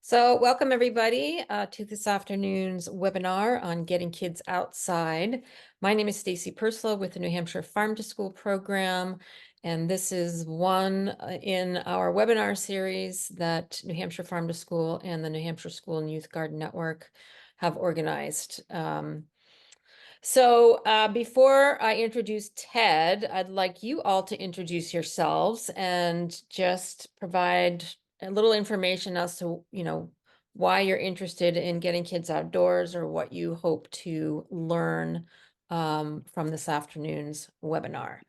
So welcome everybody to this afternoon's webinar on getting kids outside. My name is Stacy Purslow with the New Hampshire Farm to School program, and this is one in our webinar series that New Hampshire Farm to School and the New Hampshire School and Youth Garden Network have organized. Before I introduce Ted, I'd like you all to introduce yourselves and just provide a little information as to, why you're interested in getting kids outdoors or what you hope to learn from this afternoon's webinar.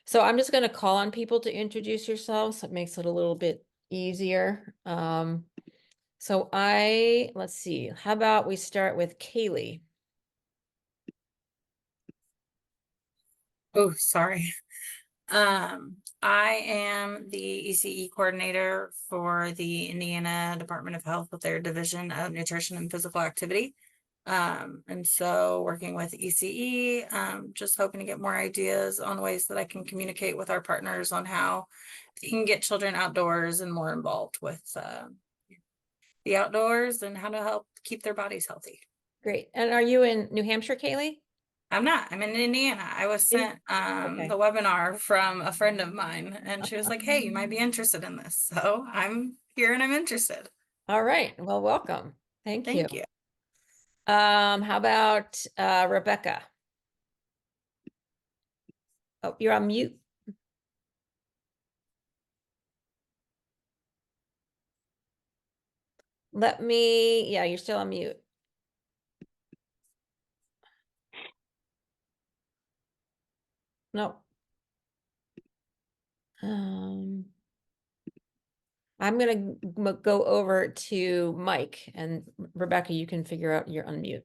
So I'm just going to call on people to introduce yourselves. So it makes it a little bit easier. Let's see, how about we start with Kaylee? Oh, sorry. I am the ECE coordinator for the Indiana Department of Health with their Division of Nutrition and Physical Activity. And so working with ECE, just hoping to get more ideas on ways that I can communicate with our partners on how they can get children outdoors and more involved with the outdoors and how to help keep their bodies healthy. Great. And are you in New Hampshire, Kaylee? I'm not. I'm in Indiana. I was sent Okay. the webinar from a friend of mine, and she was like, "Hey, you might be interested in this." So I'm here and I'm interested. All right. Well, welcome. Thank you. Thank you. How about Rebecca? Oh, you're on mute. Yeah, you're still on mute. No. I'm going to go over to Mike, and Rebecca, you can figure out your unmute.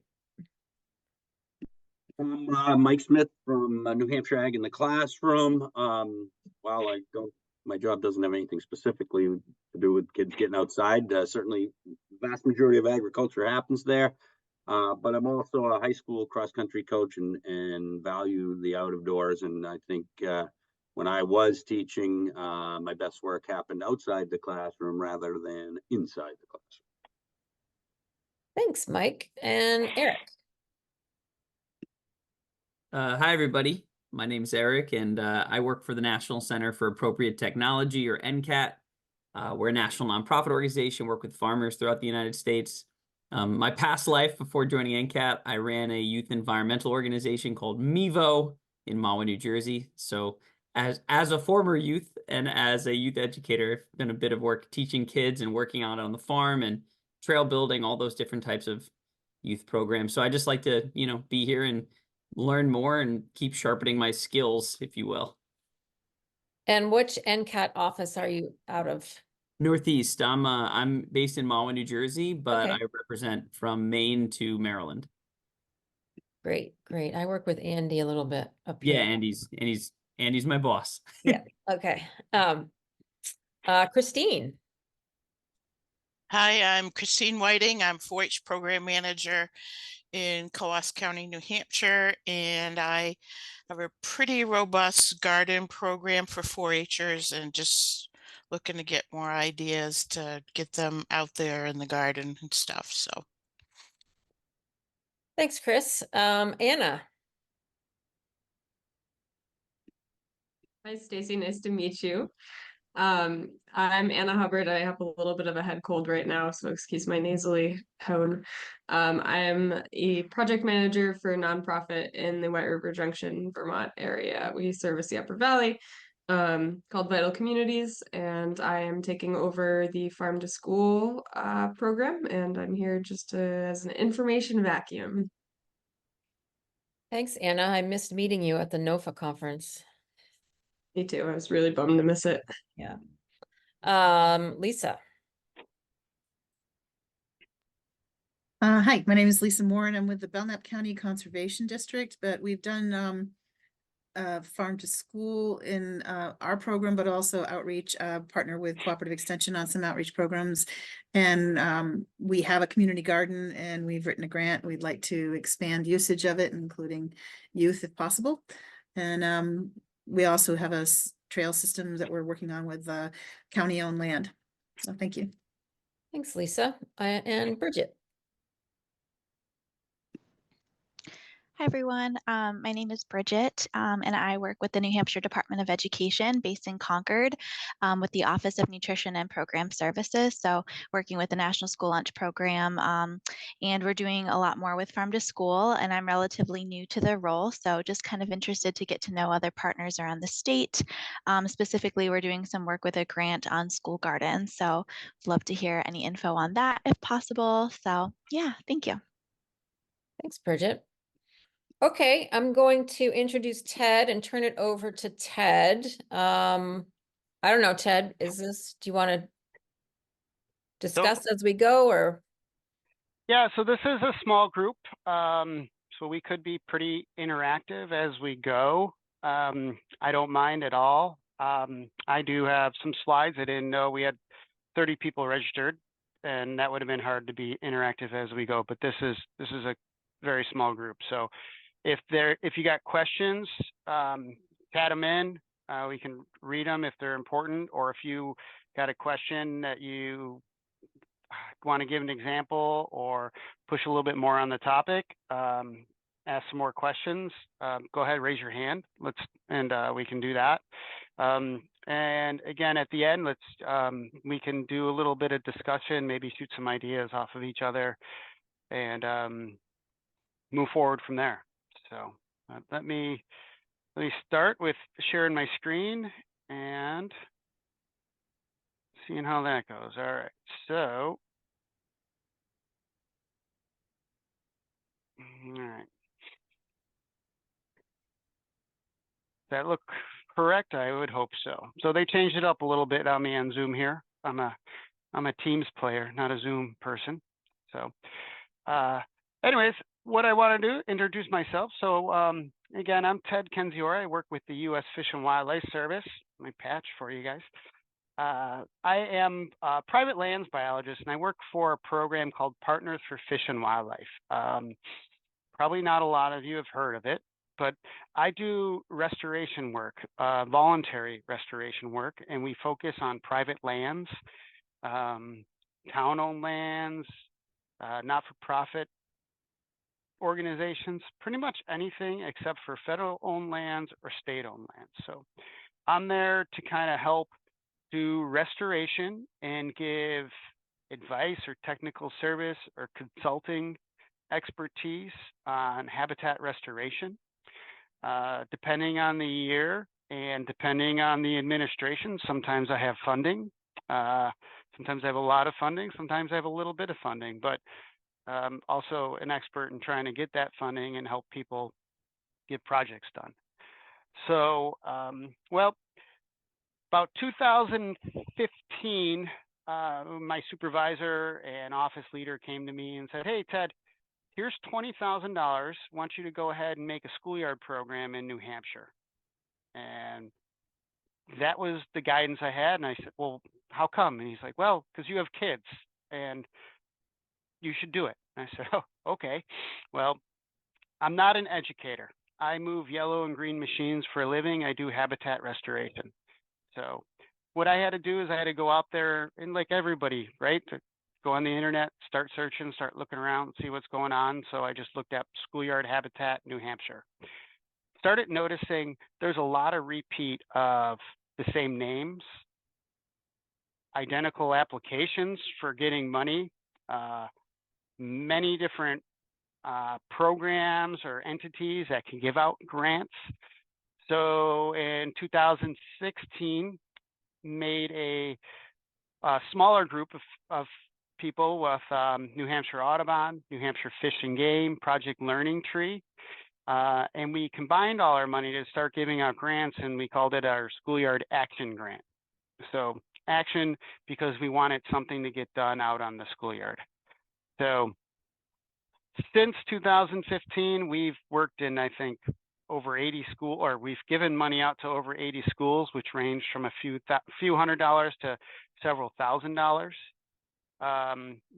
I'm Mike Smith from New Hampshire Ag in the Classroom. While my job doesn't have anything specifically to do with kids getting outside. Certainly, the vast majority of agriculture happens there. But I'm also a high school cross-country coach and value the out of doors. And I think when I was teaching, my best work happened outside the classroom rather than inside the classroom. Thanks, Mike. And Eric. Hi, everybody. My name is Eric, and I work for the National Center for Appropriate Technology, or NCAT. We're a national nonprofit organization, work with farmers throughout the United States. My past life before joining NCAT, I ran a youth environmental organization called MEVO in Mahwah, New Jersey. So as a former youth and as a youth educator, I've done a bit of work teaching kids and working out on the farm and trail building, all those different types of youth programs. So I just like to, be here and learn more and keep sharpening my skills, if you will. And which NCAT office are you out of? Northeast. I'm based in Mahwah, New Jersey, but Okay. I represent from Maine to Maryland. Great. I work with Andy a little bit up Yeah, here. Andy's my boss. Yeah. Okay. Christine. Hi, I'm Christine Whiting. I'm 4-H program manager in Coos County, New Hampshire, and I have a pretty robust garden program for 4-Hers and just looking to get more ideas to get them out there in the garden and stuff. So Thanks, Chris. Anna. Hi, Stacy. Nice to meet you. I'm Anna Hubbard. I have a little bit of a head cold right now, so excuse my nasally tone. I'm a project manager for a nonprofit in the White River Junction, Vermont area. We service the Upper Valley, called Vital Communities, and I am taking over the Farm to School program, and I'm here just as an information vacuum. Thanks, Anna. I missed meeting you at the NOFA conference. Me too. I was really bummed to miss it. Yeah. Lisa. Hi, my name is Lisa Moore, and I'm with the Belknap County Conservation District, but we've done farm to school in our program, but also outreach, partner with Cooperative Extension on some outreach programs. And we have a community garden, and we've written a grant. We'd like to expand usage of it, including youth if possible. And we also have a trail system that we're working on with county-owned land. So thank you. Thanks, Lisa. And Bridget. Hi, everyone. My name is Bridget, and I work with the New Hampshire Department of Education based in Concord with the Office of Nutrition and Program Services. So working with the National School Lunch Program, and we're doing a lot more with Farm to School, and I'm relatively new to the role. So just kind of interested to get to know other partners around the state. Specifically, we're doing some work with a grant on school gardens. So love to hear any info on that if possible. So yeah, thank you. Thanks, Bridget. Okay, I'm going to introduce Ted and turn it over to Ted. I don't know, Ted, do you want to discuss as we go, or? Yeah, so this is a small group, so we could be pretty interactive as we go. I don't mind at all. I do have some slides. I didn't know we had 30 people registered, and that would have been hard to be interactive as we go. But this is a very small group. So if you got questions, chat them in. We can read them if they're important, or if you got a question that you want to give an example or push a little bit more on the topic, ask some more questions, go ahead, raise your hand. We can do that. And again, at the end, we can do a little bit of discussion, maybe shoot some ideas off of each other, and move forward from there. So let me start with sharing my screen and seeing how that goes. All right, so all right. That look correct? I would hope so. So they changed it up a little bit on me on Zoom here. I'm a Teams player, not a Zoom person. So anyways, what I want to do, introduce myself. So again, I'm Ted Kendziora. I work with the U.S. Fish and Wildlife Service. My patch for you guys. I am a private lands biologist, and I work for a program called Partners for Fish and Wildlife. Probably not a lot of you have heard of it, but I do restoration work, voluntary restoration work, and we focus on private lands, town-owned lands, not-for-profit organizations, pretty much anything except for federal-owned lands or state-owned lands. So I'm there to kind of help do restoration and give advice or technical service or consulting expertise on habitat restoration. Depending on the year and depending on the administration, sometimes I have funding. Sometimes I have a lot of funding. Sometimes I have a little bit of funding, but also an expert in trying to get that funding and help people get projects done. So, well, about 2015, my supervisor and office leader came to me and said, "Hey, Ted, here's $20,000. Want you to go ahead and make a schoolyard program in New Hampshire." And that was the guidance I had. And I said, "Well, how come?" And he's like, "Well, because you have kids and you should do it." And I said, "Oh, okay. Well, I'm not an educator. I move yellow and green machines for a living. I do habitat restoration." So what I had to do is I had to go out there and, like everybody, right, to go on the internet, start searching, start looking around, see what's going on. So I just looked at schoolyard habitat, New Hampshire. Started noticing there's a lot of repeat of the same names, identical applications for getting money, many different programs or entities that can give out grants. So in 2016, made a smaller group of people with New Hampshire Audubon, New Hampshire Fish and Game, Project Learning Tree. And we combined all our money to start giving out grants, and we called it our Schoolyard Action Grant. So action because we wanted something to get done out on the schoolyard. So since 2015, we've worked in, I think, over 80 schools, or we've given money out to over 80 schools, which range from a few $100s to several $1,000s.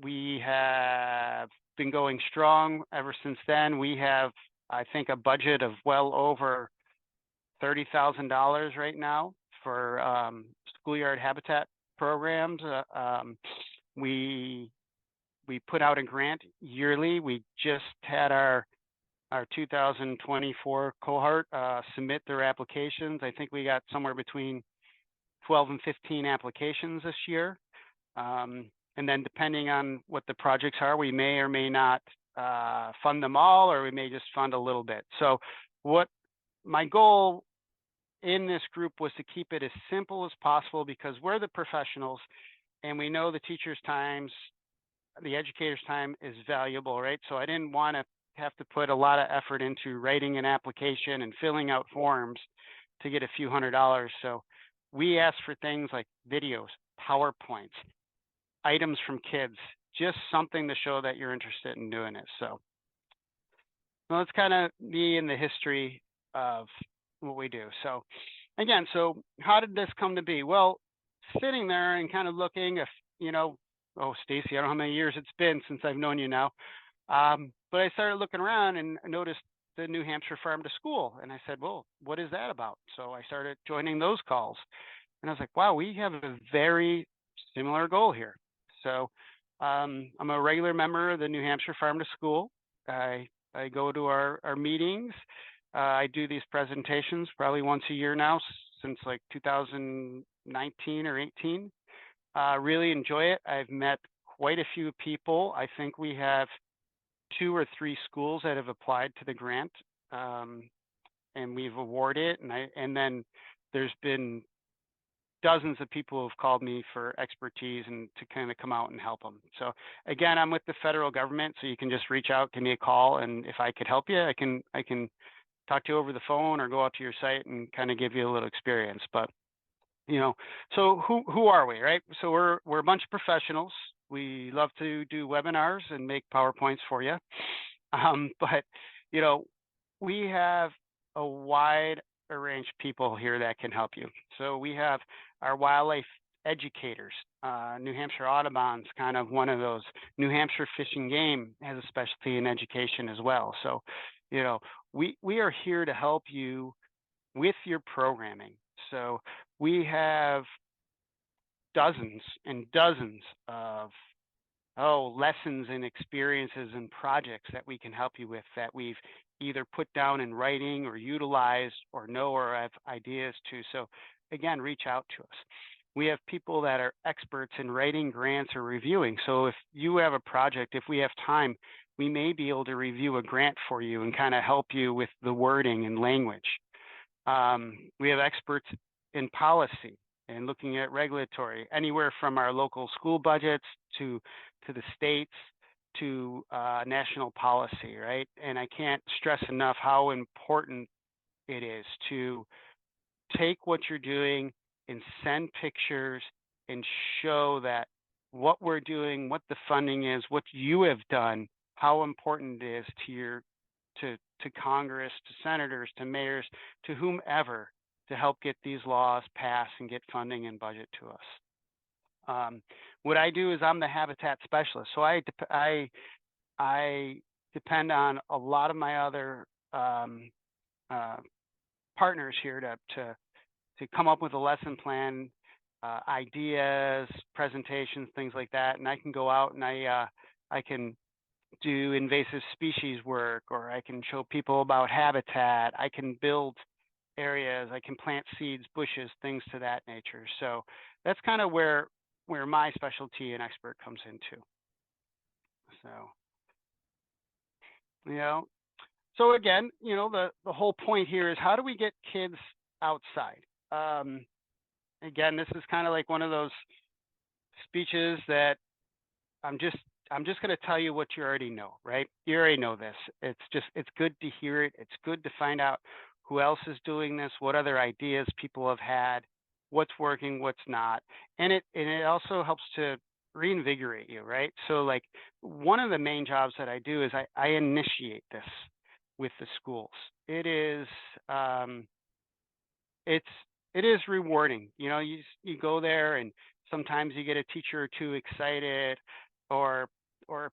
We have been going strong ever since then. We have, I think, a budget of well over $30,000 right now for schoolyard habitat programs. We put out a grant yearly. We just had our 2024 cohort submit their applications. I think we got somewhere between 12 and 15 applications this year. And then depending on what the projects are, we may or may not fund them all, or we may just fund a little bit. So what my goal in this group was to keep it as simple as possible, because we're the professionals and we know the teachers' times, the educators' time is valuable, right? So I didn't want to have to put a lot of effort into writing an application and filling out forms to get a few $100s. So we asked for things like videos, PowerPoints, items from kids, just something to show that you're interested in doing it. So well, it's kind of me in the history of what we do. So again, so how did this come to be? Well, sitting there and kind of looking, if you know, oh, Stacy, I don't know how many years it's been since I've known you now. But I started looking around and noticed the New Hampshire Farm to School. And I said, well, what is that about? So I started joining those calls. And I was like, wow, we have a very similar goal here. So I'm a regular member of the New Hampshire Farm to School. I go to our meetings. I do these presentations probably once a year now since like 2019 or 18. Really enjoy it. I've met quite a few people. I think we have 2 or 3 schools that have applied to the grant, and we've awarded it. And then there's been dozens of people who have called me for expertise and to kind of come out and help them. So again, I'm with the federal government, so you can just reach out, give me a call, and if I could help you, I can talk to you over the phone or go out to your site and kind of give you a little experience. But you know, so who are we, right? So we're a bunch of professionals. We love to do webinars and make PowerPoints for you. But you know, we have a wide range of people here that can help you. So we have our wildlife educators. New Hampshire Audubon's kind of one of those. New Hampshire Fish and Game has a specialty in education as well. So, you know, we are here to help you with your programming. So we have dozens and dozens of lessons and experiences and projects that we can help you with, that we've either put down in writing or utilized or know or have ideas to. So again, reach out to us. We have people that are experts in writing grants or reviewing. So if you have a project, if we have time, we may be able to review a grant for you and kind of help you with the wording and language. We have experts in policy and looking at regulatory, anywhere from our local school budgets to the states to national policy, right? And I can't stress enough how important it is to take what you're doing and send pictures and show that what we're doing, what the funding is, what you have done, how important it is to Congress, to senators, to mayors, to whomever, to help get these laws passed and get funding and budget to us. What I do is I'm the habitat specialist. So I depend on a lot of my other partners here to come up with a lesson plan, ideas, presentations, things like that. And I can go out and I can do invasive species work, or I can show people about habitat. I can build areas, I can plant seeds, bushes, things to that nature. So that's kind of where my specialty and expert comes into. So, you know, so again, you know, the whole point here is, how do we get kids outside? Again, this is kind of like one of those speeches that I'm just going to tell you what you already know, right? You already know this. It's good to hear it. It's good to find out who else is doing this, what other ideas people have had, what's working, what's not. And it also helps to reinvigorate you, right? So like one of the main jobs that I do is I initiate this with the schools. It is rewarding. You know, you go there and sometimes you get a teacher or two excited, or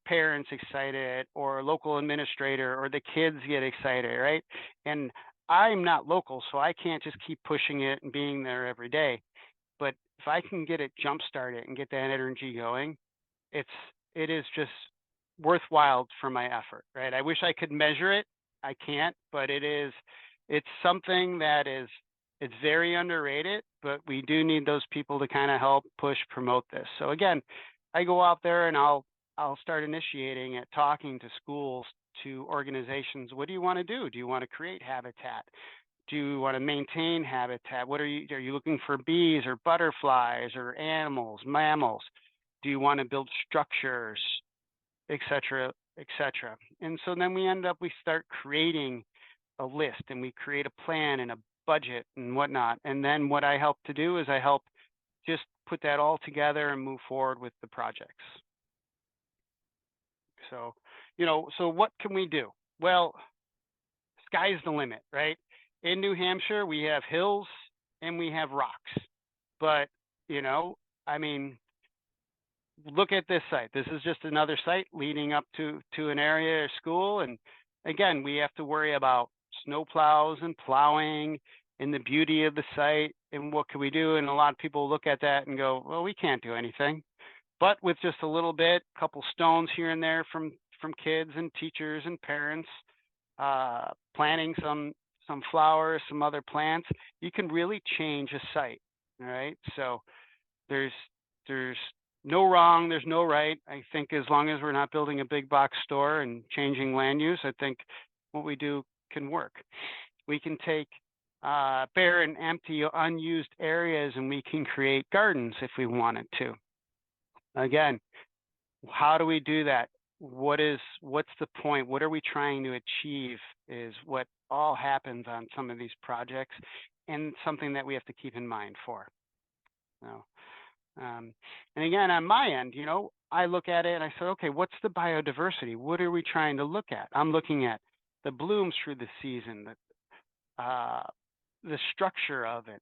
parents excited, or a local administrator, or the kids get excited, right? And I'm not local, so I can't just keep pushing it and being there every day. But if I can get it jump started and get that energy going, it is just worthwhile for my effort, right? I wish I could measure it. I can't, but it's something that it's very underrated, but we do need those people to kind of help push, promote this. So again, I go out there and I'll start initiating it, talking to schools, to organizations. What do you want to do? Do you want to create habitat? Do you want to maintain habitat? Are you looking for bees or butterflies or animals, mammals? Do you want to build structures, et cetera, et cetera? And so then we start creating a list, and we create a plan and a budget and whatnot. And then what I help to do is I help just put that all together and move forward with the projects. So, so what can we do? Well, sky's the limit, right? In New Hampshire, we have hills and we have rocks. But, I mean, look at this site. This is just another site leading up to an area or school. And again, we have to worry about snow plows and plowing and the beauty of the site and what can we do. And a lot of people look at that and go, well, we can't do anything. But with just a little bit, a couple stones here and there from kids and teachers and parents, planting some flowers, some other plants, you can really change a site. All right. So there's no wrong, there's no right. I think as long as we're not building a big box store and changing land use, I think what we do can work. We can take bare and empty, unused areas, and we can create gardens if we wanted to. Again, how do we do that? What's the point? What are we trying to achieve is what all happens on some of these projects, and something that we have to keep in mind for. So, and again, on my end, I look at it and I said, okay, what's the biodiversity? What are we trying to look at? I'm looking at the blooms through the season, the structure of it,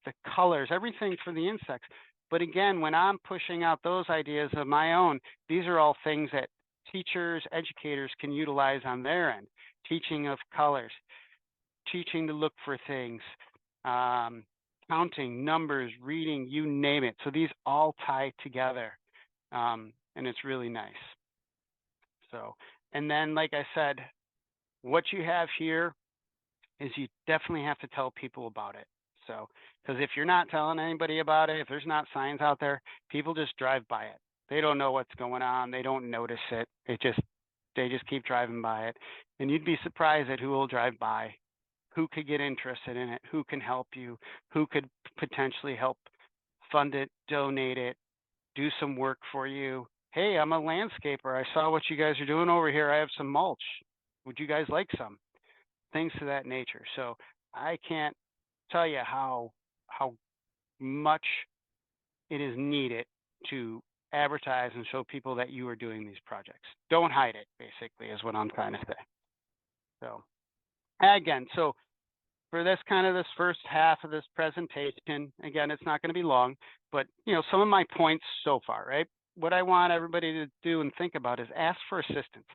the colors, everything for the insects. But again, when I'm pushing out those ideas of my own, these are all things that teachers, educators can utilize on their end. Teaching of colors, teaching to look for things, counting, numbers, reading, you name it. So these all tie together, and it's really nice. So, and then, like I said, what you have here is you definitely have to tell people about it. So, because if you're not telling anybody about it, if there's not signs out there, people just drive by it. They don't know what's going on. They don't notice it. They just keep driving by it. And you'd be surprised at who will drive by, who could get interested in it, who can help you, who could potentially help fund it, donate it, do some work for you. Hey, I'm a landscaper. I saw what you guys are doing over here. I have some mulch. Would you guys like some? Things to that nature. So I can't tell you how much it is needed to advertise and show people that you are doing these projects. Don't hide it, basically, is what I'm trying to say. So again, so for this first half of this presentation, again, it's not going to be long, but some of my points so far, right? What I want everybody to do and think about is ask for assistance.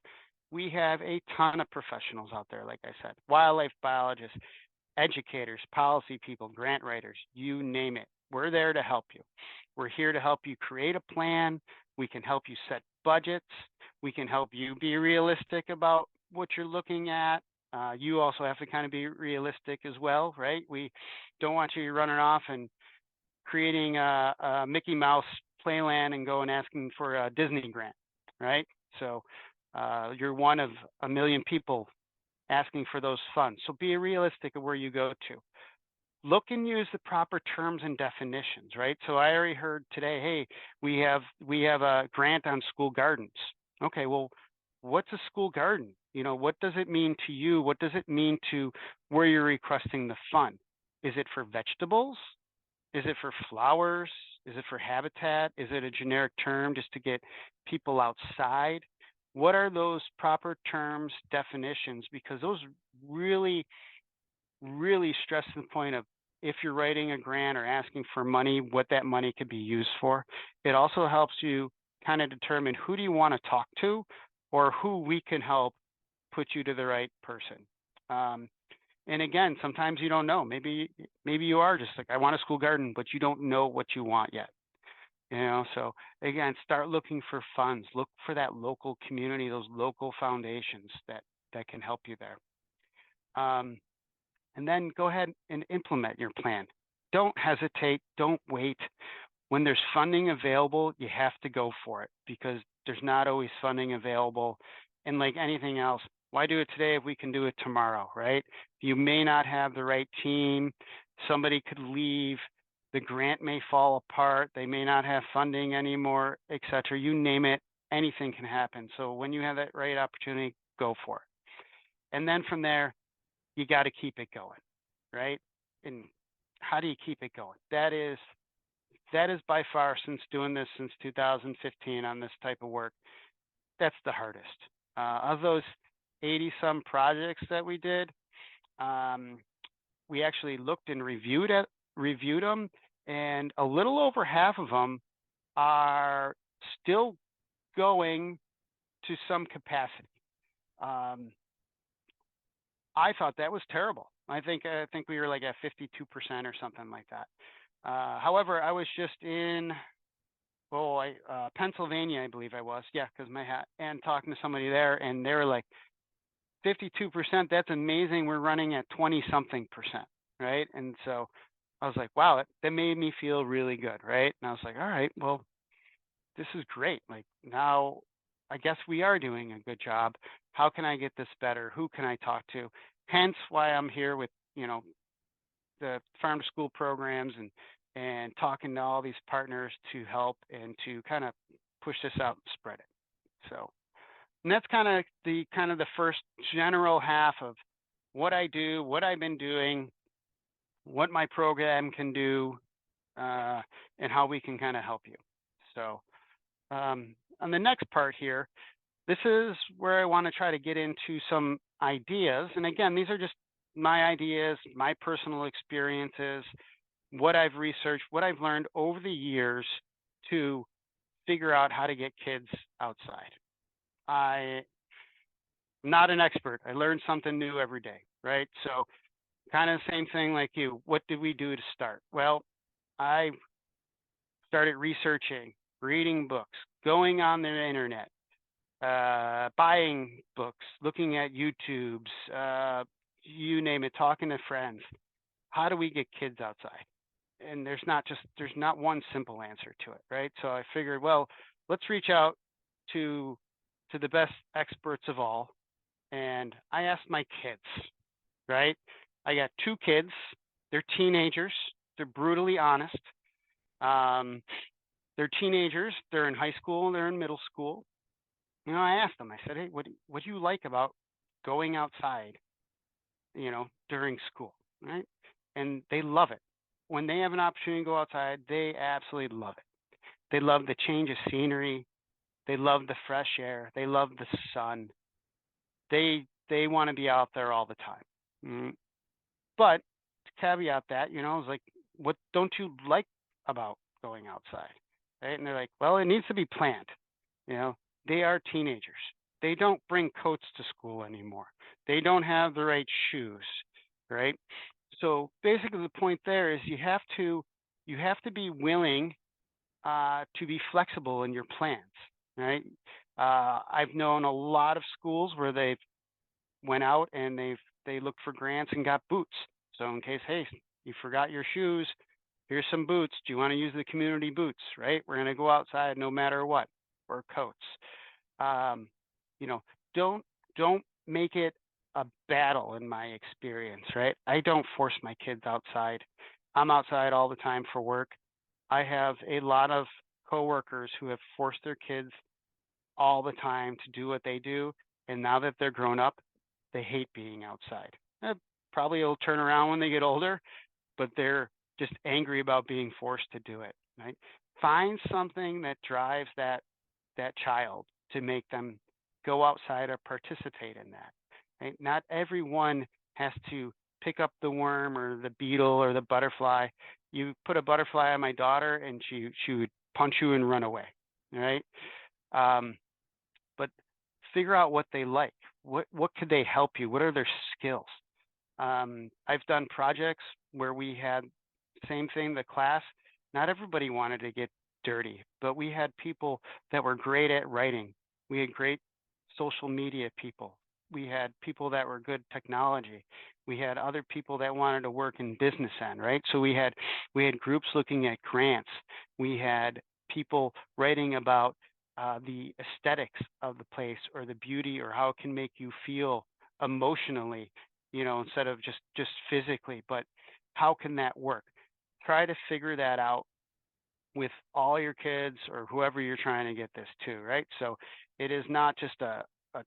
We have a ton of professionals out there, like I said, wildlife biologists, educators, policy people, grant writers, you name it. We're there to help you. We're here to help you create a plan. We can help you set budgets. We can help you be realistic about what you're looking at. You also have to kind of be realistic as well, right? We don't want you running off and creating a Mickey Mouse playland and go and asking for a Disney grant, right? So you're one of a million people asking for those funds. So be realistic of where you go to. Look and use the proper terms and definitions, right? So I already heard today, hey, we have a grant on school gardens. Okay, well, what's a school garden? What does it mean to you? What does it mean to where you're requesting the fund? Is it for vegetables? Is it for flowers? Is it for habitat? Is it a generic term just to get people outside? What are those proper terms, definitions? Because those really, really stress the point of if you're writing a grant or asking for money, what that money could be used for. It also helps you kind of determine who do you want to talk to or who we can help put you to the right person. And again, sometimes you don't know. Maybe you are just like, I want a school garden, but you don't know what you want yet. So again, start looking for funds, look for that local community, those local foundations that can help you there. And then go ahead and implement your plan. Don't hesitate, don't wait. When there's funding available, you have to go for it, because there's not always funding available. And like anything else, why do it today if we can do it tomorrow, right? You may not have the right team, somebody could leave, the grant may fall apart, they may not have funding anymore, etc. You name it, anything can happen. So when you have that right opportunity, go for it. And then from there, you got to keep it going, right? And how do you keep it going? That is by far, since doing this since 2015 on this type of work, that's the hardest. Of those 80 some projects that we did, we actually looked and reviewed them, and a little over half of them are still going to some capacity. I thought that was terrible. I think we were like at 52% or something like that. However, I was just in Pennsylvania, I believe I was, yeah, because my hat, and talking to somebody there, and they were like, 52%, that's amazing. We're running at 20-something%, right? And so I was like, wow, that made me feel really good, right? And I was like, all right, well, this is great. Like, now I guess we are doing a good job. How can I get this better? Who can I talk to? Hence why I'm here with, the farm to school programs and talking to all these partners to help and to kind of push this out and spread it. So, and that's kind of the first general half of what I do, what I've been doing, what my program can do, and how we can kind of help you. So on the next part here, this is where I want to try to get into some ideas. And again, these are just my ideas, my personal experiences, what I've researched, what I've learned over the years to figure out how to get kids outside. I'm not an expert. I learn something new every day, right? So kind of the same thing like you. What did we do to start? Well, I started researching, reading books, going on the internet, buying books, looking at YouTubes, you name it, talking to friends. How do we get kids outside? And there's not one simple answer to it, right? So I figured, well, let's reach out to the best experts of all. And I asked my kids, right? I got 2 kids. They're teenagers. They're brutally honest. They're teenagers. They're in high school. They're in middle school. I asked them, I said, hey, what do you like about going outside, during school, right? And they love it. When they have an opportunity to go outside, they absolutely love it. They love the change of scenery. They love the fresh air. They love the sun. They want to be out there all the time. But to caveat that, it's like, what don't you like about going outside, right? And they're like, well, it needs to be planned. They are teenagers. They don't bring coats to school anymore. They don't have the right shoes, right? So basically the point there is you have to be willing to be flexible in your plans, right? I've known a lot of schools where they've went out and they looked for grants and got boots. So in case, hey, you forgot your shoes, here's some boots. Do you want to use the community boots, right? We're going to go outside no matter what, or coats. Don't make it a battle in my experience, right? I don't force my kids outside. I'm outside all the time for work. I have a lot of coworkers who have forced their kids all the time to do what they do. And now that they're grown up, they hate being outside. Probably it'll turn around when they get older, but they're just angry about being forced to do it, right? Find something that drives that child to make them go outside or participate in that, right? Not everyone has to pick up the worm or the beetle or the butterfly. You put a butterfly on my daughter and she would punch you and run away, right? But figure out what they like. What could they help you? What are their skills? I've done projects where we had same thing, the class. Not everybody wanted to get dirty, but we had people that were great at writing. We had great social media people. We had people that were good technology. We had other people that wanted to work in business end, right? So we had groups looking at grants. We had people writing about the aesthetics of the place or the beauty or how it can make you feel emotionally, you know, instead of just physically. But how can that work? Try to figure that out with all your kids or whoever you're trying to get this to, right? So it is not just a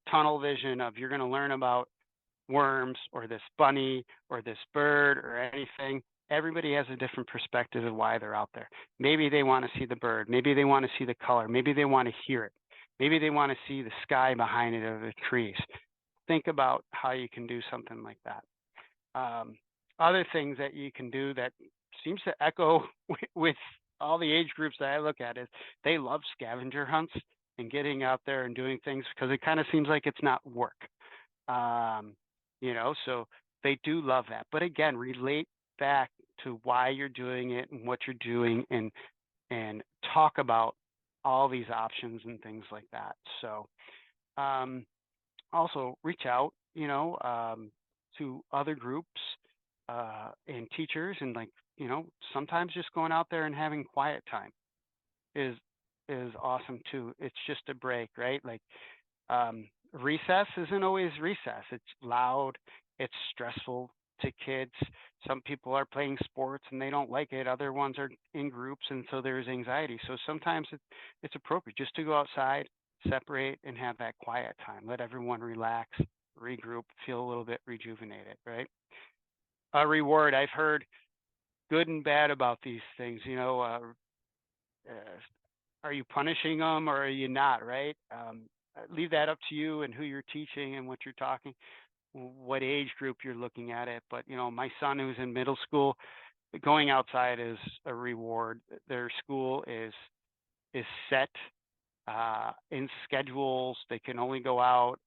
tunnel vision of you're going to learn about worms or this bunny or this bird or anything. Everybody has a different perspective of why they're out there. Maybe they want to see the bird. Maybe they want to see the color. Maybe they want to hear it. Maybe they want to see the sky behind it or the trees. Think about how you can do something like that. Other things that you can do that seems to echo with all the age groups that I look at is they love scavenger hunts and getting out there and doing things because it kind of seems like it's not work. You know, so they do love that. But again, relate back to why you're doing it and what you're doing and talk about all these options and things like that. So also reach out, you know, to other groups and teachers, and like, you know, sometimes just going out there and having quiet time is awesome too. It's just a break, right? Like recess isn't always recess. It's loud, it's stressful to kids. Some people are playing sports and they don't like it. Other ones are in groups, and so there's anxiety. So sometimes it's appropriate just to go outside, separate, and have that quiet time. Let everyone relax, regroup, feel a little bit rejuvenated, right? A reward, I've heard good and bad about these things. You know, are you punishing them or are you not, right? Leave that up to you and who you're teaching and what you're talking, what age group you're looking at it. But, you know, my son who's in middle school, going outside is a reward. Their school is set in schedules. They can only go out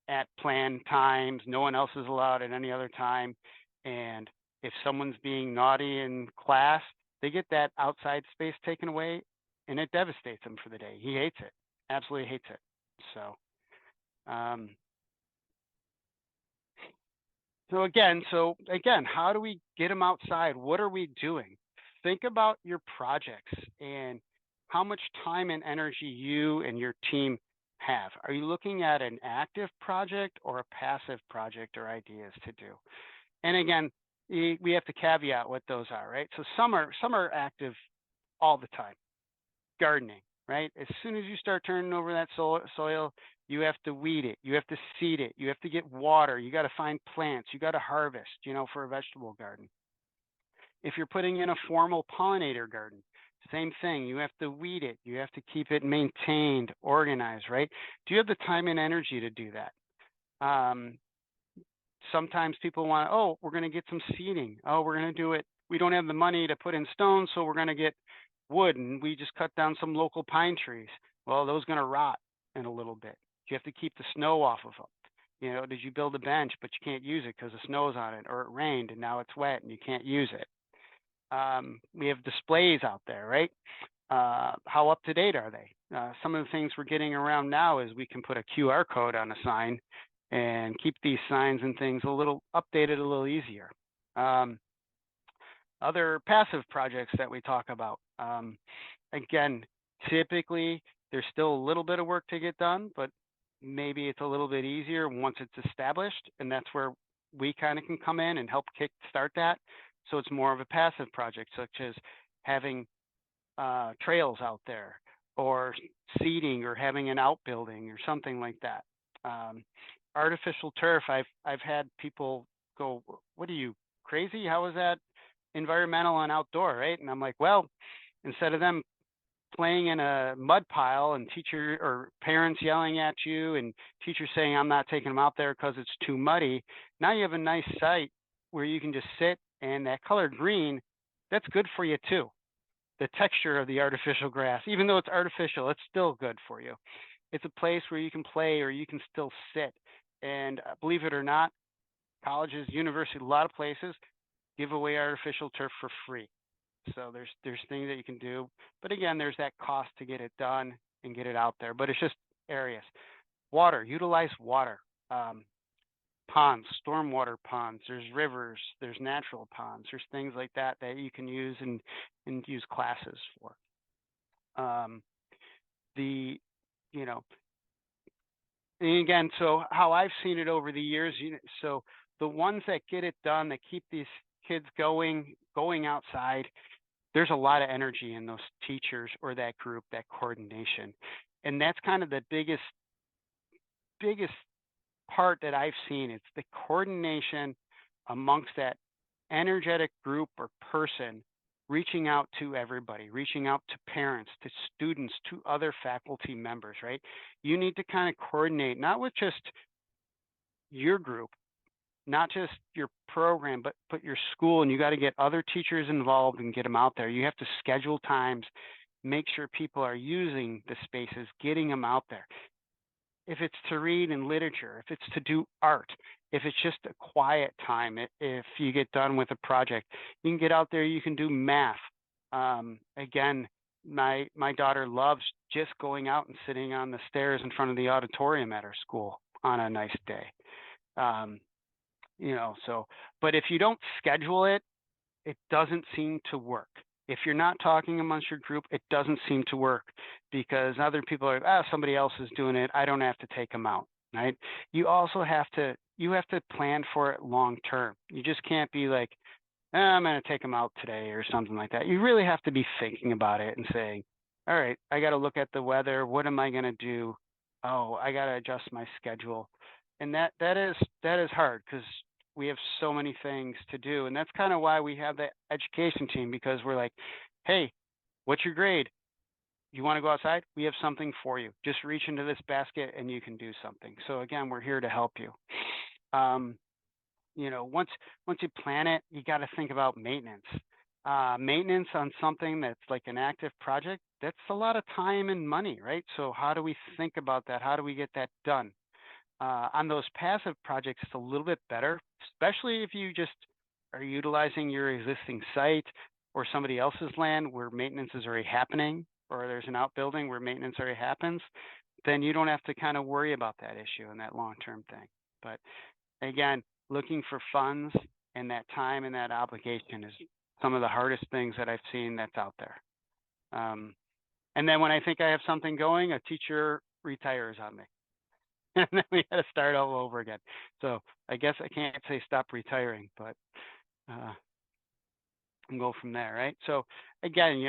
at planned times. No one else is allowed at any other time. And if someone's being naughty in class, they get that outside space taken away, and it devastates him for the day. He hates it, absolutely hates it. So, so again, how do we get them outside? What are we doing? Think about your projects and how much time and energy you and your team have. Are you looking at an active project or a passive project or ideas to do? And again, we have to caveat what those are, right? So some are active all the time. Gardening, right? As soon as you start turning over that soil, you have to weed it, you have to seed it, you have to get water, you got to find plants, you got to harvest, you know, for a vegetable garden. If you're putting in a formal pollinator garden, same thing. You have to weed it, you have to keep it maintained, organized, right? Do you have the time and energy to do that? Sometimes people want, oh, we're going to get some seeding. Oh, we're going to do it. We don't have the money to put in stone, so we're going to get wood, and we just cut down some local pine trees. Well, those are going to rot in a little bit. You have to keep the snow off of them. You know, did you build a bench, but you can't use it because the snow's on it, or it rained and now it's wet and you can't use it. We have displays out there, right? How up to date are they? Some of the things we're getting around now is we can put a QR code on a sign and keep these signs and things a little updated, a little easier. Other passive projects that we talk about. Again, typically there's still a little bit of work to get done, but maybe it's a little bit easier once it's established, and that's where we kind of can come in and help kick start that. So it's more of a passive project, such as having trails out there, or seeding, or having an outbuilding, or something like that. Artificial turf, I've had people go, "What are you, crazy? How is that environmental and outdoor?" Right? And I'm like, well, instead of them playing in a mud pile and teacher or parents yelling at you and teachers saying, "I'm not taking them out there because it's too muddy," now you have a nice site where you can just sit, and that colored green, that's good for you too. The texture of the artificial grass, even though it's artificial, it's still good for you. It's a place where you can play, or you can still sit. And believe it or not, colleges, universities, a lot of places give away artificial turf for free. So there's things that you can do, but again, there's that cost to get it done and get it out there. But it's just areas. Water, utilize water. Ponds, stormwater ponds, there's rivers, there's natural ponds, there's things like that that you can use and use classes for. The, you know, and again, so how I've seen it over the years, so the ones that get it done, that keep these kids going outside, there's a lot of energy in those teachers or that group, that coordination. And that's kind of the biggest part that I've seen. It's the coordination amongst that energetic group or person, reaching out to everybody, reaching out to parents, to students, to other faculty members, right? You need to kind of coordinate, not with just your group, not just your program, but your school, and you got to get other teachers involved and get them out there. You have to schedule times, make sure people are using the spaces, getting them out there. If it's to read in literature, if it's to do art, if it's just a quiet time, if you get done with a project, you can get out there, you can do math. Again, my daughter loves just going out and sitting on the stairs in front of the auditorium at her school on a nice day. So, but if you don't schedule it, it doesn't seem to work. If you're not talking amongst your group, it doesn't seem to work because other people are, somebody else is doing it. I don't have to take them out, right? You also have to plan for it long term. You just can't be like, I'm going to take them out today or something like that. You really have to be thinking about it and saying, all right, I got to look at the weather. What am I going to do? Oh, I got to adjust my schedule. And that is hard because we have so many things to do. And that's kind of why we have the education team, because we're like, hey, what's your grade? You want to go outside? We have something for you. Just reach into this basket and you can do something. So again, we're here to help you. Once you plan it, you got to think about maintenance. Maintenance on something that's like an active project, that's a lot of time and money, right? So how do we think about that? How do we get that done? On those passive projects, it's a little bit better, especially if you just are utilizing your existing site or somebody else's land where maintenance is already happening, or there's an outbuilding where maintenance already happens, then you don't have to kind of worry about that issue and that long-term thing. But again, looking for funds and that time and that obligation is some of the hardest things that I've seen that's out there. And then when I think I have something going, a teacher retires on me. And then we got to start all over again. So I guess I can't say stop retiring, but and go from there, right? So again,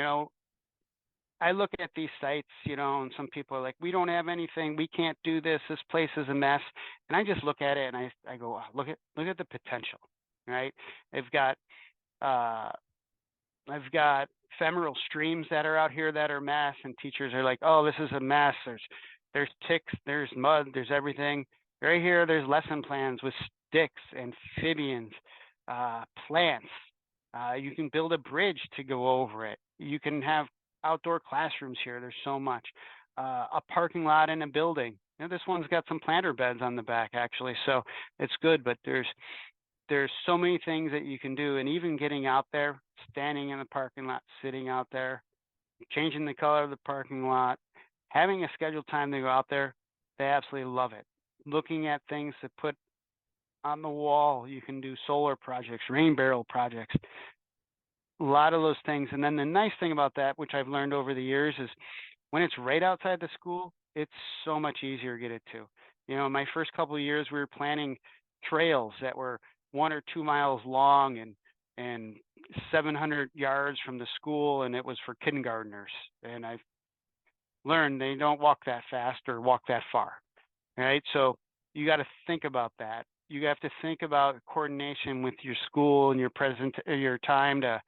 I look at these sites, and some people are like, we don't have anything, we can't do this, this place is a mess. And I just look at it and I go, look at the potential, right? I've got ephemeral streams that are out here that are a mess, and teachers are like, oh, this is a mess. There's ticks, there's mud, there's everything. Right here, there's lesson plans with sticks, amphibians, plants. You can build a bridge to go over it. You can have outdoor classrooms here. There's so much. A parking lot in a building. This one's got some planter beds on the back, actually, so it's good. But there's so many things that you can do, and even getting out there, standing in the parking lot, sitting out there, changing the color of the parking lot, having a scheduled time to go out there, they absolutely love it. Looking at things to put on the wall, you can do solar projects, rain barrel projects, a lot of those things. And then the nice thing about that, which I've learned over the years, is when it's right outside the school, it's so much easier to get it to. My first couple of years, we were planning trails that were 1 or 2 miles long and 700 yards from the school, and it was for kindergartners. And I've learned they don't walk that fast or walk that far, right? So you got to think about that. You have to think about coordination with your school and your time to,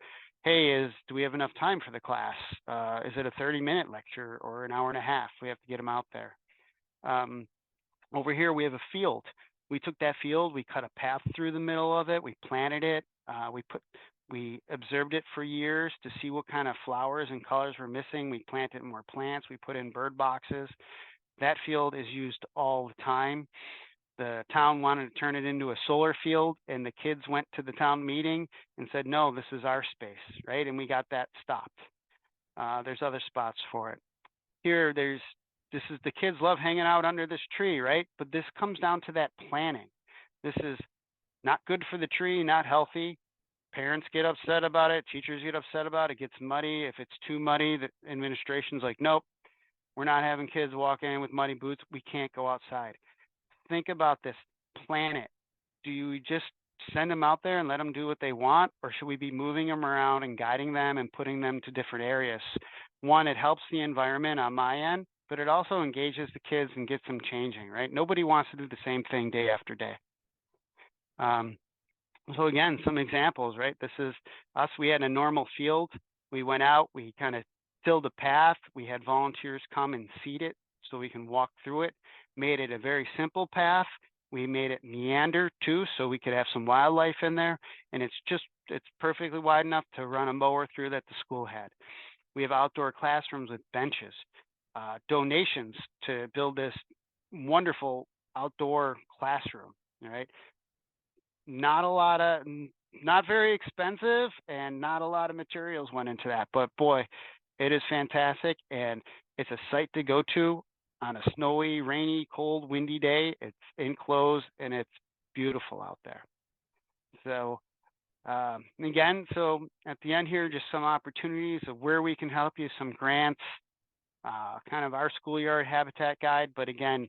hey, do we have enough time for the class? Is it a 30-minute lecture or an hour and a half? We have to get them out there. Over here, we have a field. We took that field, we cut a path through the middle of it, we planted it, we observed it for years to see what kind of flowers and colors were missing. We planted more plants, we put in bird boxes. That field is used all the time. the town wanted to turn it into a solar field, and the kids went to the town meeting and said, no, this is our space, right? And we got that stopped. There's other spots for it. Here, the kids love hanging out under this tree, right? But this comes down to that planning. This is not good for the tree, not healthy. Parents get upset about it. Teachers get upset about it. It gets muddy. If it's too muddy, the administration's like, nope, we're not having kids walk in with muddy boots. We can't go outside. Think about this. Plan it. Do you just send them out there and let them do what they want? Or should we be moving them around and guiding them and putting them to different areas? One, it helps the environment on my end, but it also engages the kids and gets them changing, right? Nobody wants to do the same thing day after day. So again, some examples, right? This is us. We had a normal field. We went out, we kind of tilled a path. We had volunteers come and seed it so we can walk through it. Made it a very simple path. We made it meander too, so we could have some wildlife in there. And it's perfectly wide enough to run a mower through that the school had. We have outdoor classrooms with benches, donations to build this wonderful outdoor classroom, right? Not very expensive, and not a lot of materials went into that, but boy, it is fantastic. And it's a site to go to on a snowy, rainy, cold, windy day. It's enclosed and it's beautiful out there. So again, so at the end here, just some opportunities of where we can help you, some grants, kind of our schoolyard habitat guide. But again,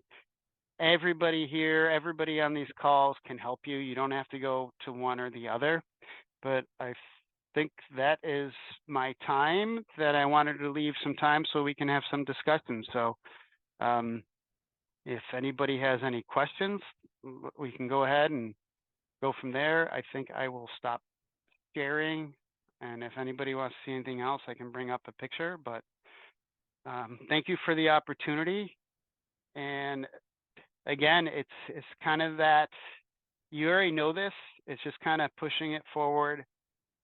everybody here, everybody on these calls can help you. You don't have to go to one or the other. But I think that is my time that I wanted to leave some time so we can have some discussion. So if anybody has any questions, we can go ahead and go from there. I think I will stop sharing. And if anybody wants to see anything else, I can bring up a picture. But thank you for the opportunity. And again, it's kind of that, you already know this, it's just kind of pushing it forward,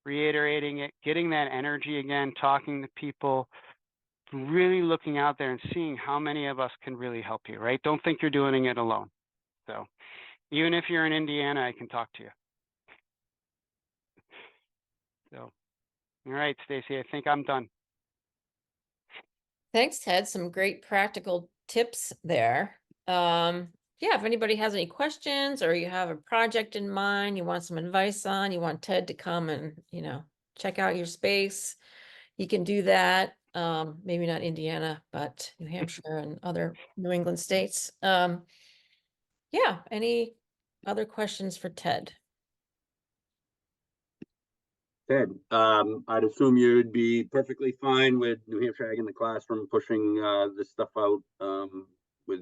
reiterating it, getting that energy again, talking to people, really looking out there and seeing how many of us can really help you, right? Don't think you're doing it alone. So even if you're in Indiana, I can talk to you. So, all right, Stacy, I think I'm done. Thanks, Ted. Some great practical tips there. Yeah, if anybody has any questions or you have a project in mind, you want some advice on, you want Ted to come and, check out your space, you can do that. Maybe not Indiana, but New Hampshire and other New England states. Yeah, any other questions for Ted? Ted, I'd assume you'd be perfectly fine with New Hampshire Ag in the Classroom pushing this stuff out with,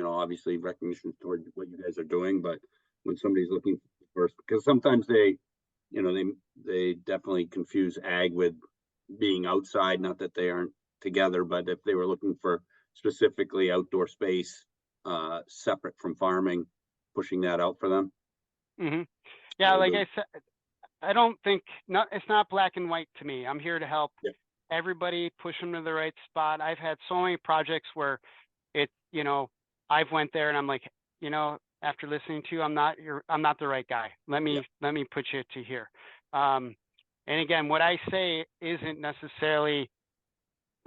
obviously recognition toward what you guys are doing, but when somebody's looking for, because sometimes they definitely confuse ag with being outside, not that they aren't together, but if they were looking for specifically outdoor space separate from farming, pushing that out for them. Mm-hmm. Yeah, like I said, I don't think, it's not black and white to me. I'm here to help everybody, push them to the right spot. I've had so many projects where I've went there and I'm like, after listening to you, I'm not the right guy. Let me put you to here. And again, what I say isn't necessarily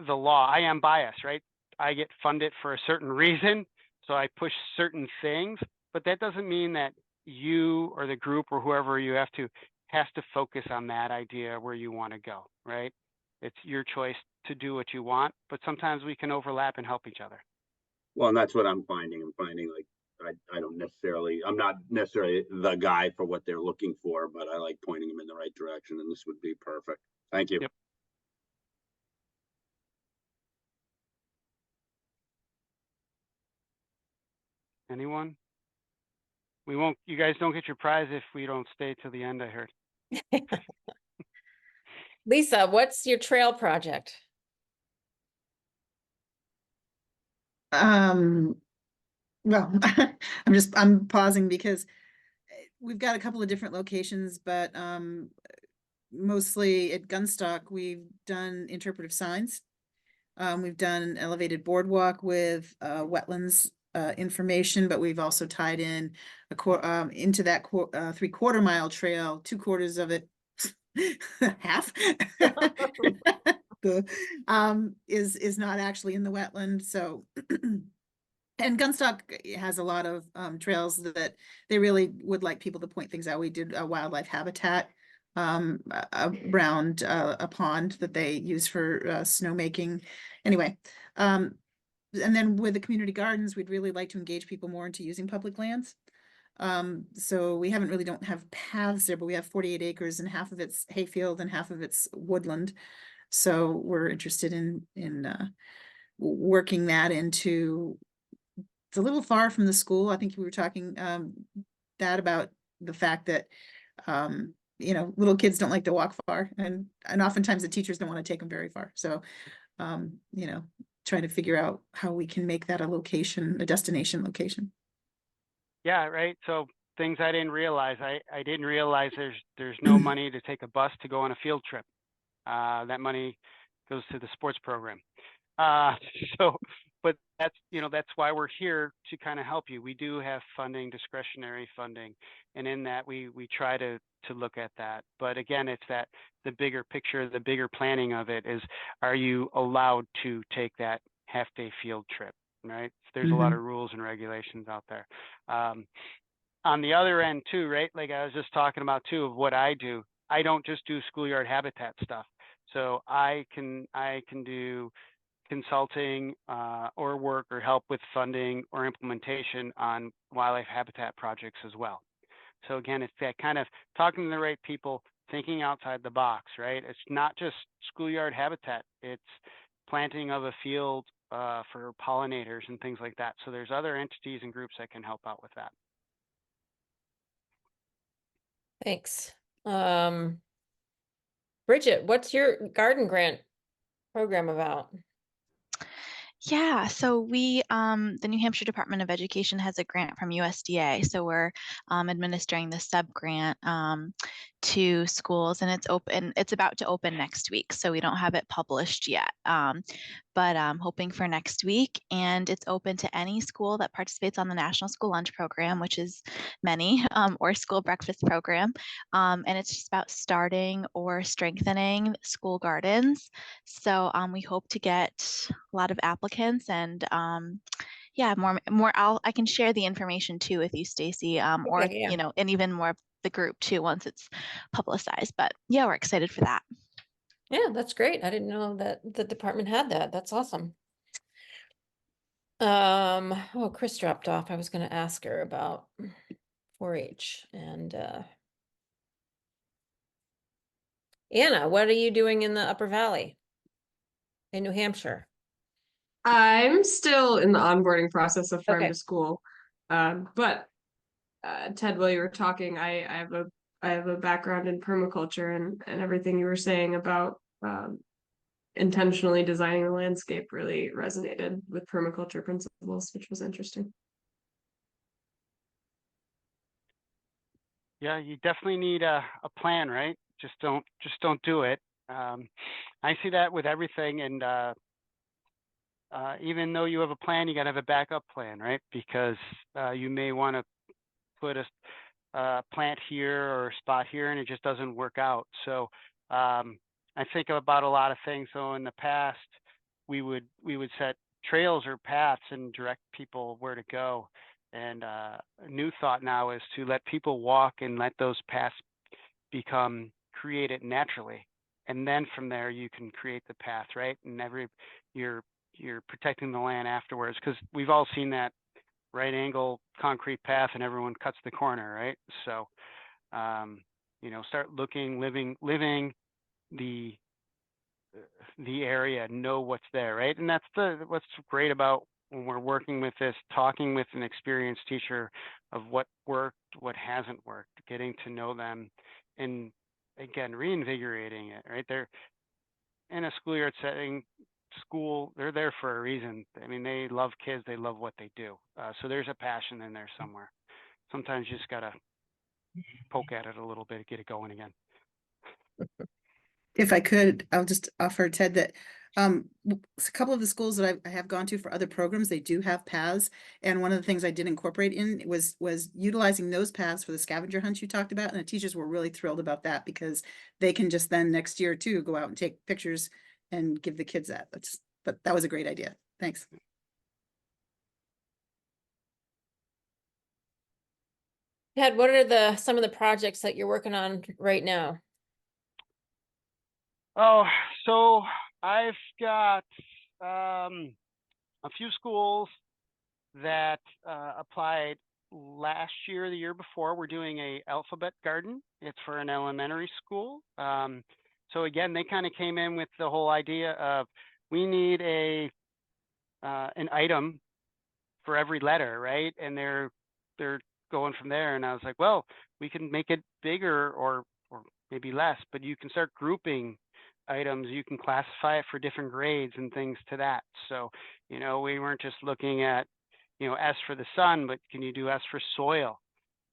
the law. I am biased, right? I get funded for a certain reason, so I push certain things, but that doesn't mean that you or the group or whoever you have to has to focus on that idea where you want to go, right? It's your choice to do what you want, but sometimes we can overlap and help each other. Well, and that's what I'm finding. Like, I'm not necessarily the guy for what they're looking for, but I like pointing them in the right direction, and this would be perfect. Thank you. Yep. Anyone? You guys don't get your prize if we don't stay till the end, I heard. Lisa, what's your trail project? Well, I'm pausing because we've got a couple of different locations, but mostly at Gunstock, we've done interpretive signs. We've done an elevated boardwalk with wetlands information, but we've also tied in into that 3/4 mile trail, 2/4 of it, half, is not actually in the wetland. So and Gunstock has a lot of trails that they really would like people to point things out. We did a wildlife habitat around a pond that they use for snowmaking. Anyway, and then with the community gardens, we'd really like to engage people more into using public lands. So we don't have paths there, but we have 48 acres and half of it's hayfield and half of it's woodland. So we're interested in working that into. It's a little far from the school. I think we were talking that about the fact that little kids don't like to walk far, and oftentimes the teachers don't want to take them very far. So trying to figure out how we can make that a destination location. Yeah, right. So things I didn't realize. I didn't realize there's no money to take a bus to go on a field trip. That money goes to the sports program. But that's why we're here, to kind of help you. We do have funding, discretionary funding, and in that we try to look at that. But again, it's that the bigger picture, the bigger planning of it is, are you allowed to take that half-day field trip, right? There's a lot of rules and regulations out there. On the other end too, right? Like I was just talking about too, of what I do. I don't just do schoolyard habitat stuff. So I can do consulting or work or help with funding or implementation on wildlife habitat projects as well. So again, it's that kind of talking to the right people, thinking outside the box, right? It's not just schoolyard habitat, it's planting of a field for pollinators and things like that. So there's other entities and groups that can help out with that. Thanks. Bridget, what's your garden grant program about? Yeah, so we, the New Hampshire Department of Education has a grant from USDA. So we're administering the sub-grant to schools, and it's about to open next week. So we don't have it published yet, but I'm hoping for next week. And it's open to any school that participates on the National School Lunch Program, which is many, or school breakfast program. And it's just about starting or strengthening school gardens. So we hope to get a lot of applicants, and yeah, more. I can share the information too with you, Stacy, or yeah. and even more of the group too once it's publicized. But yeah, we're excited for that. Yeah, that's great. I didn't know that the department had that. That's awesome. Oh, Chris dropped off. I was going to ask her about 4-H. And Anna, what are you doing in the Upper Valley in New Hampshire? I'm still in the onboarding process of farm Okay. to school. But Ted, while you were talking, I have a background in permaculture, and everything you were saying about intentionally designing the landscape really resonated with permaculture principles, which was interesting. Yeah, you definitely need a plan, right? Just don't do it. I see that with everything, and even though you have a plan, you got to have a backup plan, right? Because you may want to put a plant here or a spot here, and it just doesn't work out. So I think about a lot of things. So in the past, we would set trails or paths and direct people where to go. And a new thought now is to let people walk and let those paths become created naturally. And then from there, you can create the path, right? And you're protecting the land afterwards, because we've all seen that right angle concrete path and everyone cuts the corner, right? So, start looking, living the area, know what's there, right? And that's what's great about when we're working with this, talking with an experienced teacher of what worked, what hasn't worked, getting to know them, and again, reinvigorating it, right? They're in a schoolyard setting, they're there for a reason. I mean, they love kids, they love what they do. So there's a passion in there somewhere. Sometimes you just gotta poke at it a little bit, get it going again. If I could, I'll just offer, Ted, that A couple of the schools that I have gone to for other programs, they do have paths. And one of the things I did incorporate in was utilizing those paths for the scavenger hunts you talked about. And the teachers were really thrilled about that because they can just then next year too, go out and take pictures and give the kids that. But that was a great idea. Thanks. Ted, what are some of the projects that you're working on right now? Oh, so I've got a few schools that applied last year, the year before. We're doing a alphabet garden. It's for an elementary school. So again, they kind of came in with the whole idea of we need an item for every letter, right? And they're going from there. And I was like, well, we can make it bigger or maybe less, but you can start grouping items. You can classify it for different grades and things to that. So, you know, we weren't just looking at, you know, S for the sun, but can you do S for soil?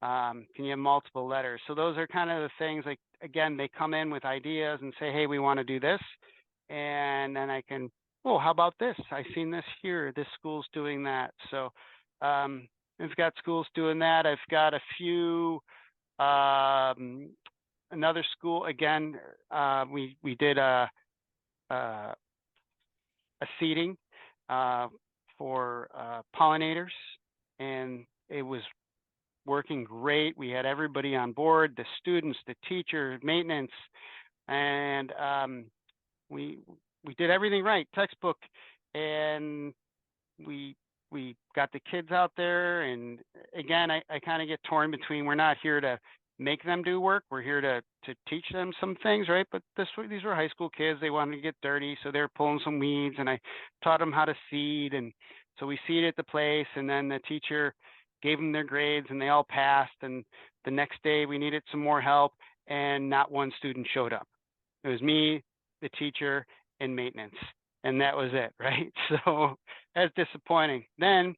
Can you have multiple letters? So those are kind of the things, like, again, they come in with ideas and say, hey, we want to do this. And then I can, oh, how about this? I've seen this here. This school's doing that. So we've got schools doing that. I've got a few, another school, again, we did a seeding for pollinators, and it was working great. We had everybody on board, the students, the teachers, maintenance, and we did everything right, textbook, and we got the kids out there. And again, I kind of get torn between, we're not here to make them do work, we're here to teach them some things, right? But these were high school kids, they wanted to get dirty, so they're pulling some weeds, and I taught them how to seed. And so we seeded the place, and then the teacher gave them their grades, and they all passed. And the next day we needed some more help, and not one student showed up. It was me, the teacher, and maintenance, and that was it, right? So that's disappointing. Then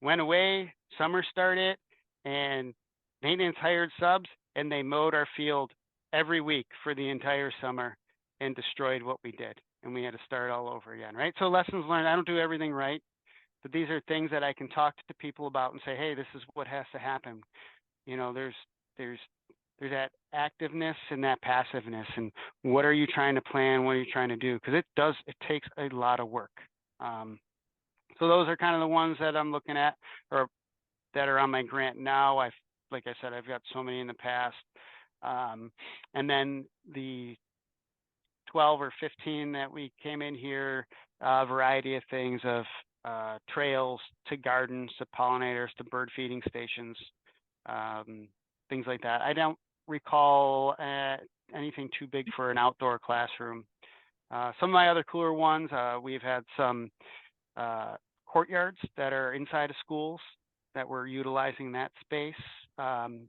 went away, summer started, and maintenance hired subs, and they mowed our field every week for the entire summer and destroyed what we did. And we had to start all over again, right? So lessons learned. I don't do everything right, but these are things that I can talk to people about and say, hey, this is what has to happen. You know, there's that activeness and that passiveness, and what are you trying to plan? What are you trying to do? Because it takes a lot of work. So those are kind of the ones that I'm looking at, or that are on my grant now. Like I said, I've got so many in the past. And then the 12 or 15 that we came in here, a variety of things, of trails to gardens to pollinators to bird feeding stations, things like that. I don't recall anything too big for an outdoor classroom. Some of my other cooler ones, we've had some courtyards that are inside of schools that we're utilizing that space,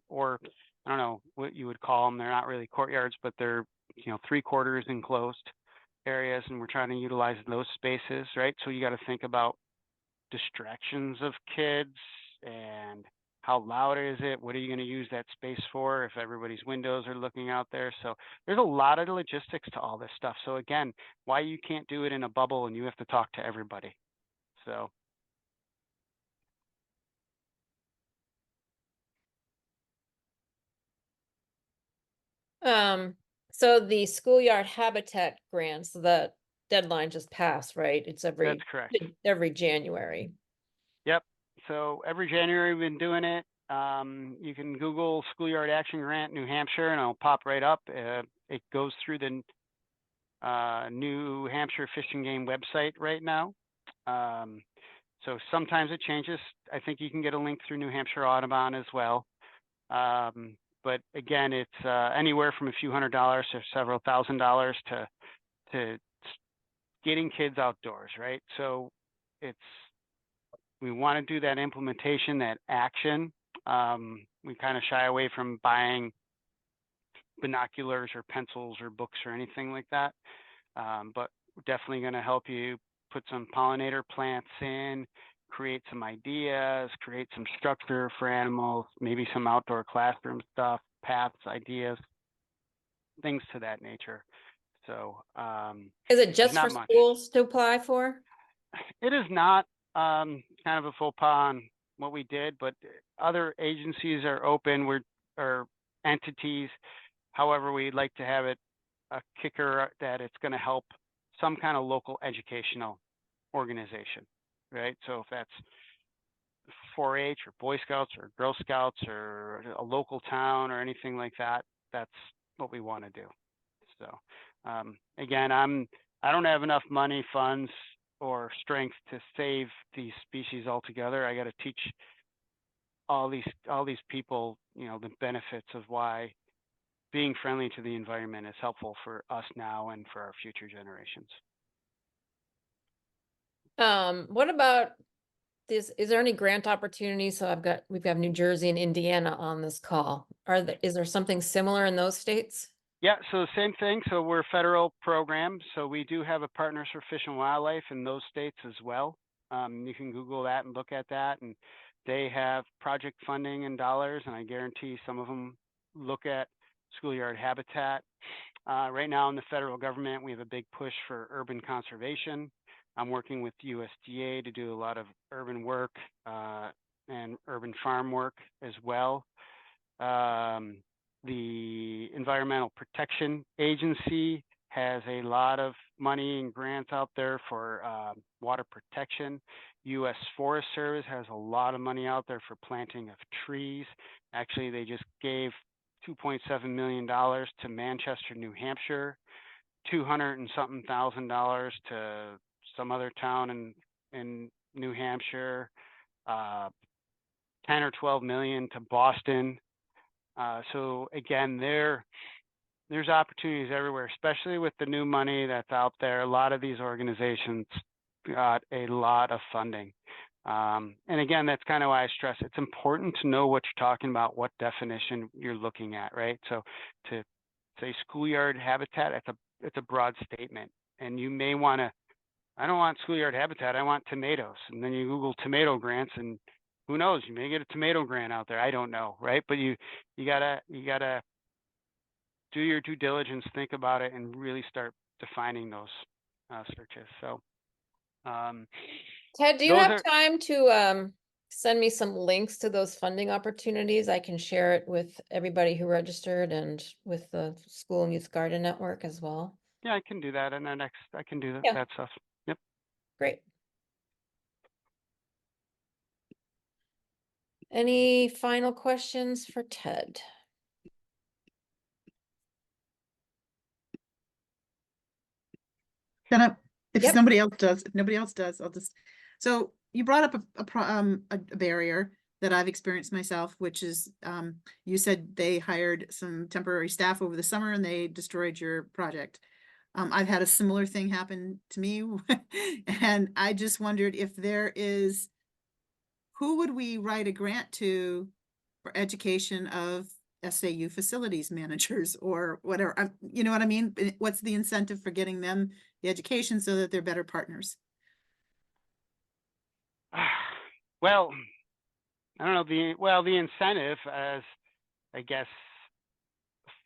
or I don't know what you would call them. They're not really courtyards, but they're, you know, 3/4 enclosed areas, and we're trying to utilize those spaces, right? So you got to think about distractions of kids, and how loud is it? What are you going to use that space for if everybody's windows are looking out there? So there's a lot of logistics to all this stuff. So again, why you can't do it in a bubble and you have to talk to everybody. So So the schoolyard habitat grants, the deadline just passed, right? It's that's correct. every January. Yep. So every January we've been doing it. You can Google Schoolyard Action Grant New Hampshire, and it'll pop right up. It goes through the New Hampshire Fish and Game website right now. So sometimes it changes. I think you can get a link through New Hampshire Audubon as well. But again, it's anywhere from a few $100s to several $1,000s to getting kids outdoors, right? So we want to do that implementation, that action. We kind of shy away from buying binoculars or pencils or books or anything like that. But we're definitely going to help you put some pollinator plants in, create some ideas, create some structure for animals, maybe some outdoor classroom stuff, paths, ideas, things to that nature. So Is it there's just for not much. schools to apply for? It is not kind of a faux pas on what we did, but other agencies are open. Or entities. However, we'd like to have it a kicker that it's going to help some kind of local educational organization, right? So if that's 4-H or Boy Scouts or Girl Scouts or a local town or anything like that, that's what we want to do. So again, I don't have enough money, funds, or strength to save these species altogether. I got to teach all these people, you know, the benefits of why being friendly to the environment is helpful for us now and for our future generations. What about this? Is there any grant opportunities? So we've got New Jersey and Indiana on this call. Is there something similar in those states? Yeah, so the same thing. So we're a federal program. So we do have a Partners for Fish and Wildlife in those states as well. You can Google that and look at that. And they have project funding in dollars. And I guarantee some of them look at schoolyard habitat. Right now in the federal government, we have a big push for urban conservation. I'm working with USDA to do a lot of urban work and urban farm work as well. The Environmental Protection Agency has a lot of money and grants out there for water protection. U.S. Forest Service has a lot of money out there for planting of trees. Actually, they just gave $2.7 million to Manchester, New Hampshire, $200 and something thousand to some other town in New Hampshire, 10 or 12 million to Boston. So again, there's opportunities everywhere, especially with the new money that's out there. A lot of these organizations got a lot of funding. And again, that's kind of why I stress it's important to know what you're talking about, what definition you're looking at, right? So to say schoolyard habitat, it's a broad statement. And you may want to, I don't want schoolyard habitat, I want tomatoes. And then you Google tomato grants and who knows, you may get a tomato grant out there. I don't know, right? But you gotta do your due diligence, think about it, and really start defining those searches. So, Ted, do you those have are- time to send me some links to those funding opportunities? I can share it with everybody who registered and with the School and Youth Garden Network as well. yeah, I can do that. And then I can do Yeah. that stuff. Yep. Great. Any final questions for Ted? If Yep. nobody else does, I'll just, so you brought up a barrier that I've experienced myself, which is, you said they hired some temporary staff over the summer and they destroyed your project. I've had a similar thing happen to me. And I just wondered if who would we write a grant to for education of SAU facilities managers or whatever, you know what I mean? What's the incentive for getting them the education so that they're better partners? Well, I don't know, the incentive, as I guess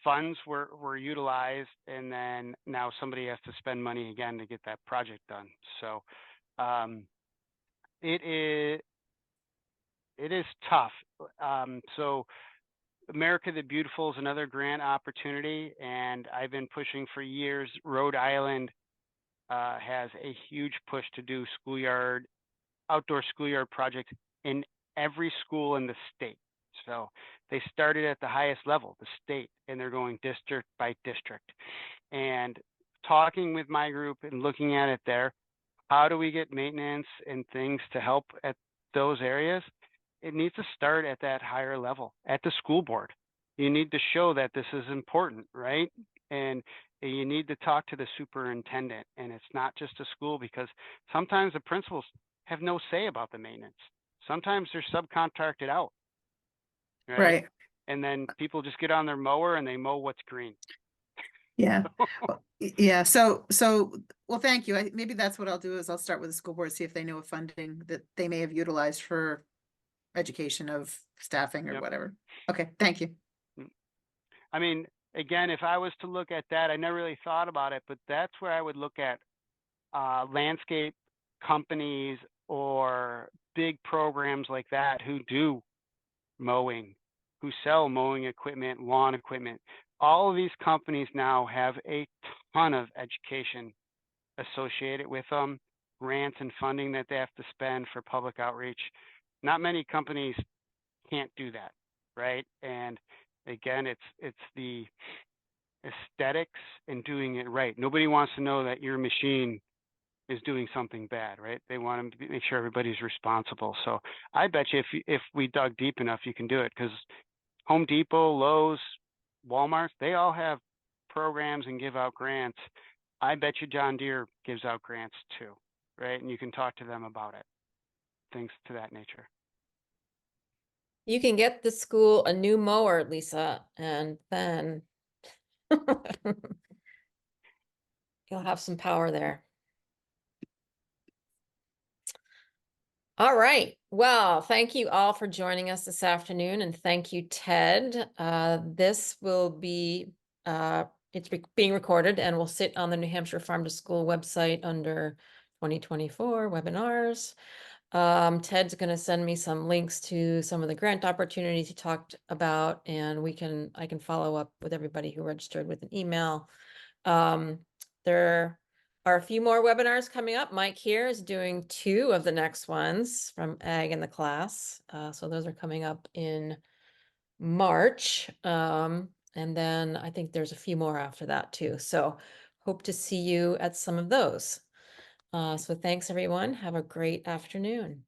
funds were utilized, and then now somebody has to spend money again to get that project done. So it is tough. So America the Beautiful is another grant opportunity, and I've been pushing for years. Rhode Island has a huge push to do outdoor schoolyard projects in every school in the state. So they started at the highest level, the state, and they're going district by district. And talking with my group and looking at it there, how do we get maintenance and things to help at those areas? It needs to start at that higher level, at the school board. You need to show that this is important, right? And you need to talk to the superintendent, and it's not just a school, because sometimes the principals have no say about the maintenance. Sometimes they're subcontracted out. Right. And then people just get on their mower and they mow what's green. Yeah. Yeah. So, well, thank you. Maybe that's what I'll do is I'll start with the school board, see if they know of funding that they may have utilized for education of staffing or Yep. whatever. Okay. Thank you. I mean, again, if I was to look at that, I never really thought about it, but that's where I would look at landscape companies or big programs like that who do mowing, who sell mowing equipment, lawn equipment. All of these companies now have a ton of education associated with them, grants and funding that they have to spend for public outreach. Not many companies can't do that, right? And again, it's the aesthetics and doing it right. Nobody wants to know that your machine is doing something bad, right? They want to make sure everybody's responsible. So I bet you if we dug deep enough, you can do it, because Home Depot, Lowe's, Walmart, they all have programs and give out grants. I bet you John Deere gives out grants too, right? And you can talk to them about it, things to that nature. You can get the school a new mower, Lisa, and then you'll have some power there. All right. Well, thank you all for joining us this afternoon, and thank you, Ted. This will be being recorded and will sit on the New Hampshire Farm to School website under 2024 webinars. Ted's going to send me some links to some of the grant opportunities he talked about, and I can follow up with everybody who registered with an email. There are a few more webinars coming up. Mike here is doing 2 of the next ones from Ag in the Class. So those are coming up in March. And then I think there's a few more after that too. So hope to see you at some of those. So thanks everyone. Have a great afternoon.